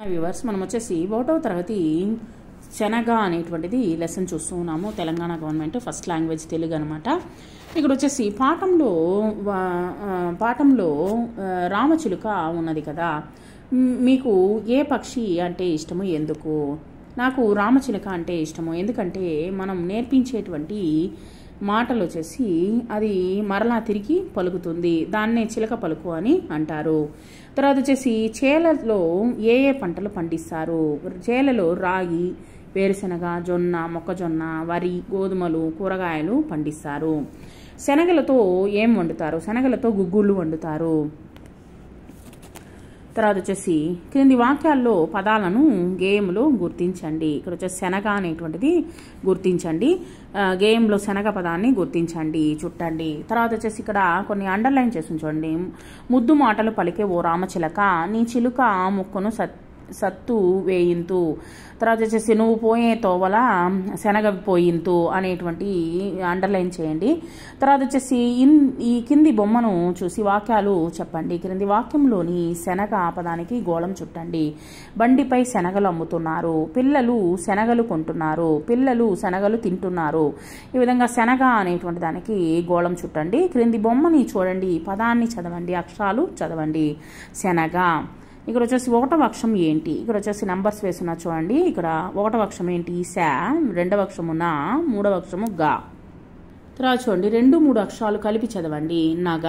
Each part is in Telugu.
వ్యూవర్స్ మనం వచ్చేసి 1వ తరగతి శనగ అనేటువంటిది లెసన్ చూస్తూ ఉన్నాము. Telangana government first language Telugu అనమాట. ఇక్కడ వచ్చేసి పాఠంలో రామచిలుక ఉన్నది కదా. మీకు ఏ పక్షి అంటే ఇష్టము, ఎందుకు? నాకు రామచిలుక అంటే ఇష్టము, ఎందుకంటే మనం నేర్పించేటువంటి మాటలు వచ్చేసి అది మరలా తిరిగి పలుకుతుంది, దాన్నే చిలక పలుకు అని అంటారు. తర్వాత వచ్చేసి చేలలో ఏ పంటలు పండిస్తారు? చేలలో రాగి, వేరుశనగ, జొన్న, మొక్కజొన్న, వరి, గోధుమలు, కూరగాయలు పండిస్తారు. శనగలతో ఏం వండుతారు? శనగలతో గుగ్గుళ్ళు వండుతారు. తర్వాత వచ్చేసి క్రింది వాక్యాల్లో పదాలను గేయంలో గుర్తించండి. ఇక్కడ వచ్చేసి శనగ అనేటువంటిది గుర్తించండి, గేయంలో శనగ పదాన్ని గుర్తించండి, చుట్టండి. తర్వాత వచ్చేసి ఇక్కడ కొన్ని అండర్లైన్ చేసి ఉంచండి. ముద్దు మాటలు పలికే ఓ రామచిలక, నీ చిలుక ముక్కును సత్తు వేయింతు. తర్వాత వచ్చేసి నువ్వు పోయే తోవల శనగ పోయింతు అనేటువంటి అండర్లైన్ చేయండి. తర్వాత వచ్చేసి ఈ కింది బొమ్మను చూసి వాక్యాలు చెప్పండి. క్రింది వాక్యంలోని శనగ పదానికి గోళం చుట్టండి. బండిపై శనగలు అమ్ముతున్నారు, పిల్లలు శనగలు కొంటున్నారు, పిల్లలు శనగలు తింటున్నారు. ఈ విధంగా శనగ అనేటువంటి దానికి గోళం చుట్టండి. క్రింది బొమ్మని చూడండి, పదాన్ని చదవండి, అక్షరాలు చదవండి. శనగ. ఇక్కడ వచ్చేసి 1వ అక్షరం ఏంటి? ఇక్కడ వచ్చేసి నంబర్స్ వేస్తున్నా చూడండి. ఇక్కడ 1వ అక్షరం ఏంటి? శ. 2వ అక్షరము నా, 3వ అక్షరము గా. తర్వాత చూడండి 2, 3 అక్షరాలు కలిపి చదవండి. నగ.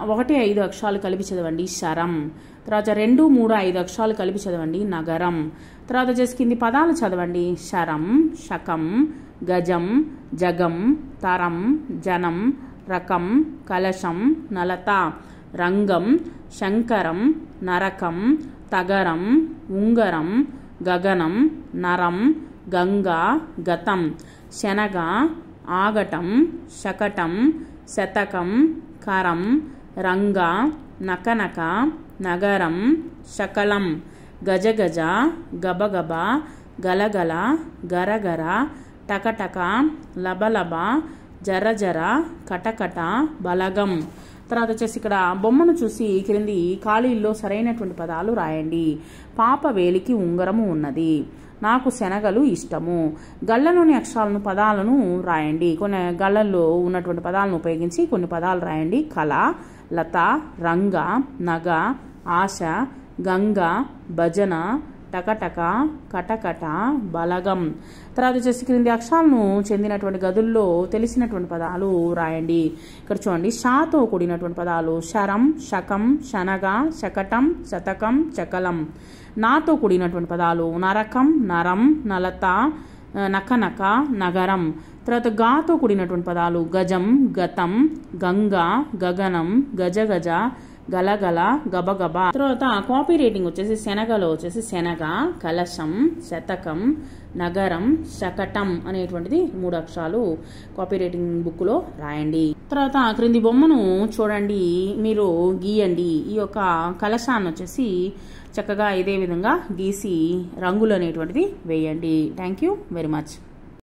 1, 5 అక్షరాలు కలిపి చదవండి. శరం. తర్వాత 2, 3, 5 అక్షరాలు కలిపి చదవండి. నగరం. తర్వాత వచ్చేసి కింది పదాలు చదవండి. శరం, శకం, గజం, జగం, తరం, జనం, రకం, కలశం, నలత, రంగం, శంకరం, నరకం, తగరం, ఉంగరం, గగనం, నరం, గంగ, గతం. శనగ, ఆగటం, శకటం, శతకం, కరం, రంగ, నకనక, నగరం, శకలం. గజగజ, గబగబ, గలగల, గరగర, టకటక, లబలబ, జరజర, కటకట, బలగం. తర్వాత వచ్చేసి ఇక్కడ బొమ్మను చూసి క్రింది ఖాళీల్లో సరైనటువంటి పదాలు రాయండి. పాప వేలికి ఉంగరము ఉన్నది, నాకు శనగలు ఇష్టము. గళ్ళలోని అక్షరాలను పదాలను రాయండి. కొన్ని గళ్ళల్లో ఉన్నటువంటి పదాలను ఉపయోగించి కొన్ని పదాలు రాయండి. కళ, లత, రంగ, నగ, ఆశ, గంగ, భజన, టకటక, కటకట, బలగం. తర్వాత వచ్చేసి క్రింది అక్షరాలను చెందినటువంటి గదుల్లో తెలిసినటువంటి పదాలు రాయండి. ఇక్కడ చూడండి షాతో కూడినటువంటి పదాలు శరం, శకం, శనగ, శకటం, శతకం, చకలం. నాతో కూడినటువంటి పదాలు నరకం, నరం, నలత, నకనక, నగరం. తర్వాత గాతో కూడినటువంటి పదాలు గజం, గతం, గంగ, గగనం, గజగజ, గలగల, గబగబ. తర్వాత కాపీ రేటింగ్ వచ్చేసి శనగలో వచ్చేసి శనగ, కలశం, శతకం, నగరం, శకటం అనేటువంటిది 3 అక్షరాలు కాపీ రేటింగ్ బుక్ లో రాయండి. తర్వాత క్రింది బొమ్మను చూడండి, మీరు గీయండి. ఈ యొక్క కలశాన్ని వచ్చేసి చక్కగా ఇదే విధంగా గీసి రంగులు అనేటువంటిది వేయండి. Thank you very much.